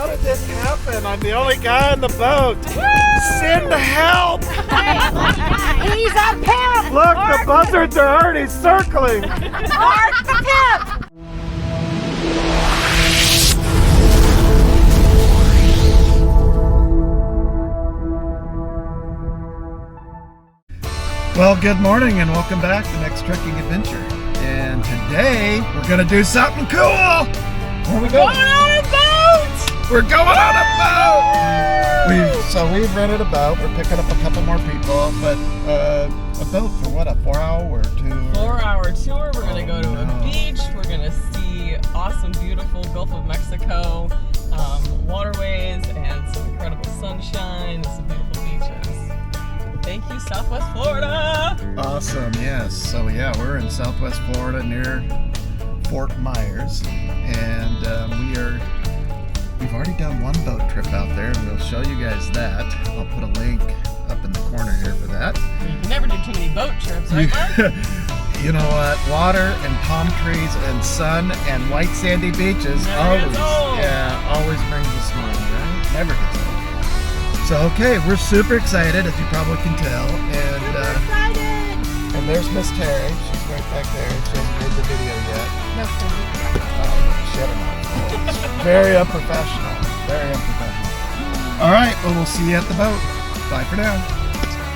How did this happen? I'm the only guy on the boat. Send help! He's a pimp! Look, the buzzards are already circling. Mark the pimp! Well, good morning and welcome back to Next Trekking Adventure. And today we're gonna do something cool. Where are we going? Going on a boat! We're going on a boat! We've rented a boat. We're picking up a couple more people, but a boat for what, a 4-hour tour? 4-hour tour. We're gonna go to a beach. We're gonna see awesome, beautiful Gulf of Mexico waterways and some incredible sunshine and some beautiful beaches. Thank you, Southwest Florida. Awesome, yes. So yeah, we're in Southwest Florida near Fort Myers, and we've already done one boat trip out there, and we'll show you guys that. I'll put a link up in the corner here for that. You can never do too many boat trips, right, Mark? You know what? Water and palm trees and sun and white sandy beaches always brings a smile, right? Never gets old. So okay, we're super excited, as you probably can tell, and there's Miss Terry. She's right back there. She hasn't made the video yet. No, Shut her mouth. Very unprofessional. Very unprofessional. All right, well, we'll see you at the boat. Bye for now.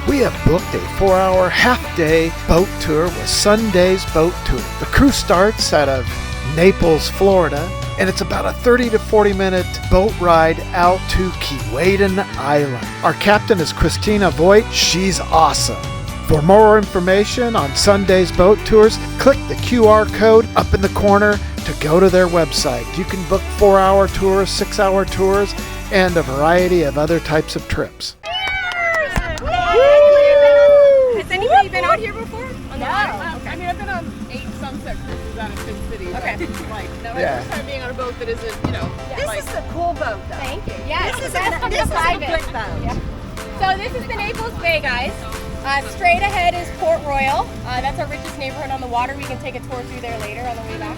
We have booked a 4-hour half-day boat tour with SunDazed Boat Tours. The cruise starts out of Naples, Florida, and it's about a 30 to 40 minute boat ride out to Keewaydin Island. Our captain is Christina Voigt. She's awesome. For more information on SunDazed Boat Tours, click the QR code up in the corner to go to their website. You can book 4-hour tours, 6-hour tours, and a variety of other types of trips. Has anybody been out here before? No. I mean, I've been on 8 sunset cruises out of Twin Cities. Okay. My first time being on a boat that isn't, This is a cool boat, though. Thank you. Yeah, this is a quick boat. Yeah. So this is the Naples Bay, guys. Straight ahead is Port Royal. That's our richest neighborhood on the water. We can take a tour through there later on the way back.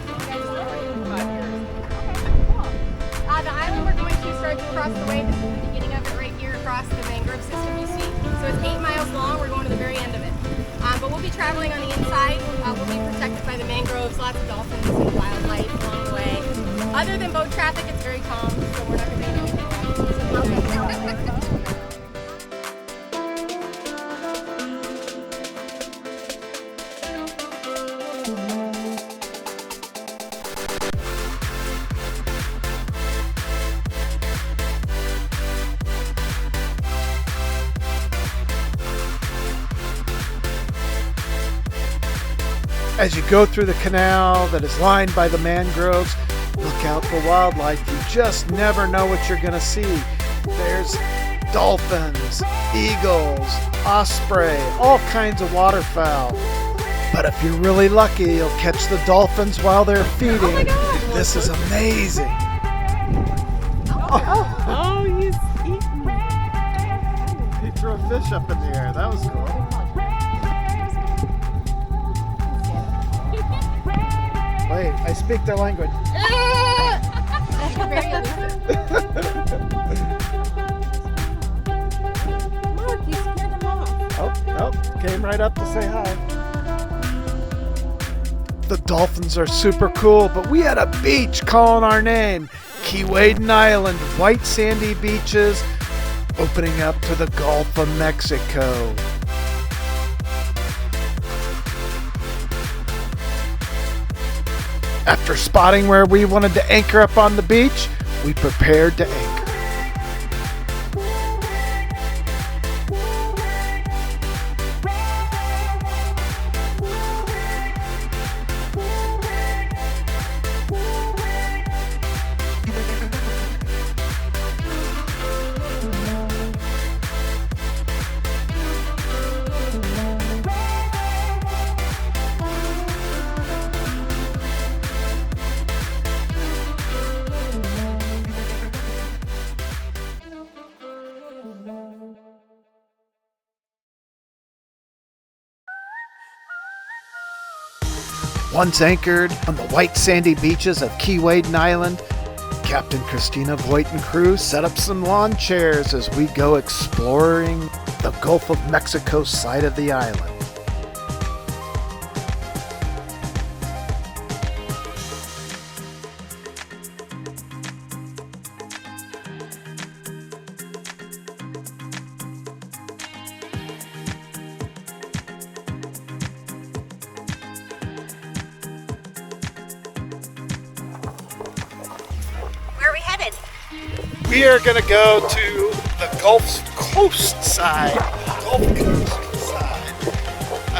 The island we're going to starts across the way. This is the beginning of it right here across the mangrove system you see. So it's 8 miles long. We're going to the very end of it. But we'll be traveling on the inside. We'll be protected by the mangroves, lots of dolphins and wildlife along the way. Other than boat traffic, it's very calm, so we're not going to do anything wrong. As you go through the canal that is lined by the mangroves, look out for wildlife. You just never know what you're going to see. There's dolphins, eagles, osprey, all kinds of waterfowl. But if you're really lucky, you'll catch the dolphins while they're feeding. Oh my God. This is amazing. Oh, he's eating. He threw a fish up in the air. That was cool. Wait, I speak their language. Mark, you scared them off. Oh, came right up to say hi. The dolphins are super cool, but we had a beach calling our name. Keewaydin Island, white sandy beaches, opening up to the Gulf of Mexico. After spotting where we wanted to anchor up on the beach, we prepared to anchor. Once anchored on the white sandy beaches of Keewaydin Island, Captain Christina Voigt and crew set up some lawn chairs as we go exploring the Gulf of Mexico side of the island. We are going to go to the Gulf Coast side of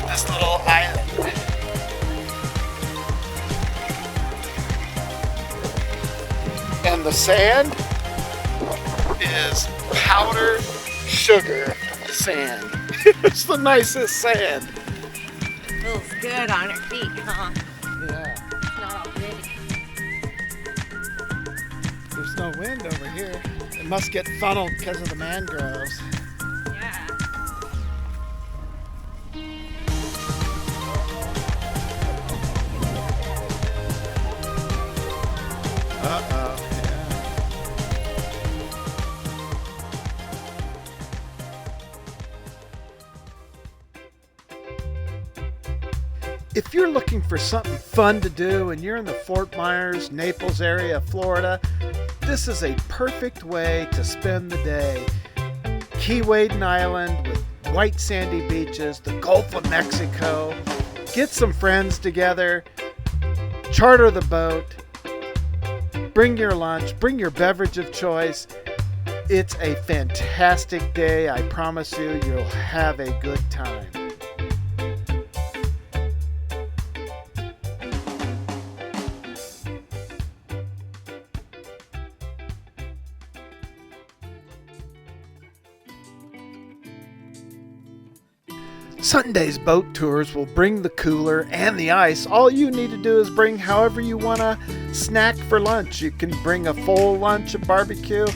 this little island. And the sand is powder sugar sand. It's the nicest sand. Feels good on her feet, huh? Yeah. It's not all gritty. There's no wind over here. It must get funneled because of the mangroves. Yeah. Uh-oh. If you're looking for something fun to do and you're in the Fort Myers, Naples area of Florida, this is a perfect way to spend the day. Keewaydin Island with white sandy beaches, the Gulf of Mexico. Get some friends together, charter the boat, bring your lunch, bring your beverage of choice. It's a fantastic day. I promise you, you'll have a good time. SunDazed Boat Tours will bring the cooler and the ice. All you need to do is bring however you want to snack for lunch. You can bring a full lunch of barbecue,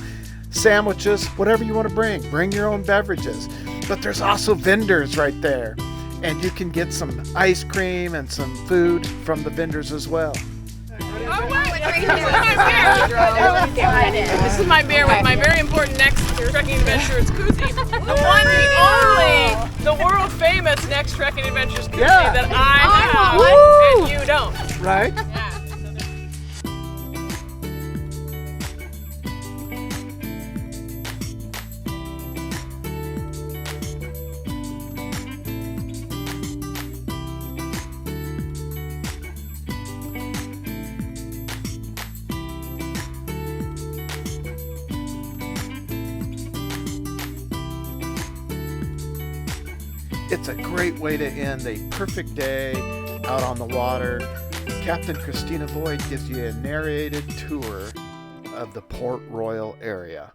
sandwiches, whatever you want to bring. Bring your own beverages. But there's also vendors right there. And you can get some ice cream and some food from the vendors as well. Oh, wait. This is my beer with my very important next trekking adventure. It's koozie. The one, the only, the world famous next trekking adventures koozie that I have, and you don't. Right? Yeah. It's a great way to end a perfect day out on the water. Captain Christina Voigt gives you a narrated tour of the Port Royal area.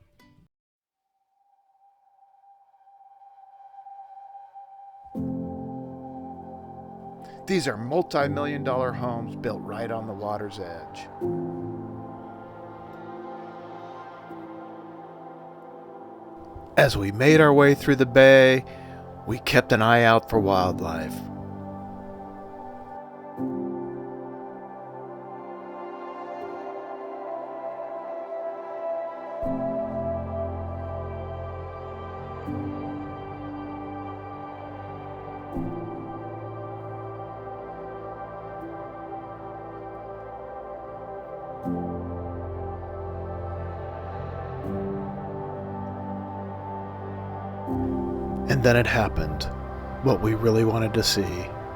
These are multi-million-dollar homes built right on the water's edge. As we made our way through the bay, we kept an eye out for wildlife. And then it happened, what we really wanted to see,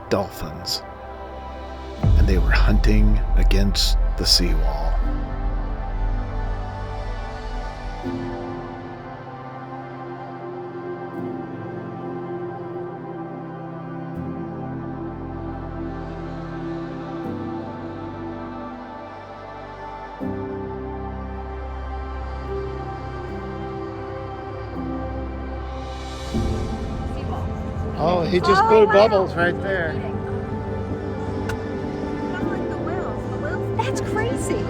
dolphins. And they were hunting against the seawall. Oh, he just blew bubbles right there. That's crazy.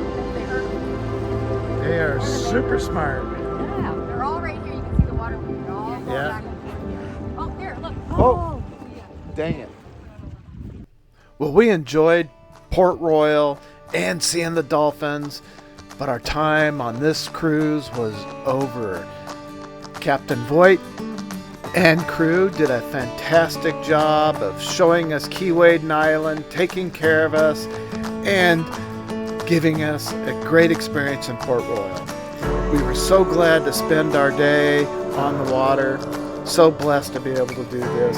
They are super smart. Yeah, they're all right here. You can see the water moving. They're all going Yeah. back and forth. Oh, there, look. Oh, dang it. Well, we enjoyed Port Royal and seeing the dolphins. but our time on this cruise was over. Captain Voigt and crew did a fantastic job of showing us Keewaydin Island, taking care of us, and giving us a great experience in Port Royal. We were so glad to spend our day on the water, so blessed to be able to do this.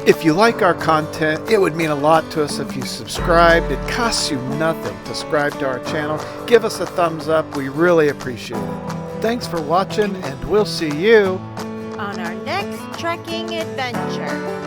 If you like our content, it would mean a lot to us if you subscribed. It costs you nothing to subscribe to our channel. Give us a thumbs up. We really appreciate it. Thanks for watching, and we'll see you On our next trekking adventure.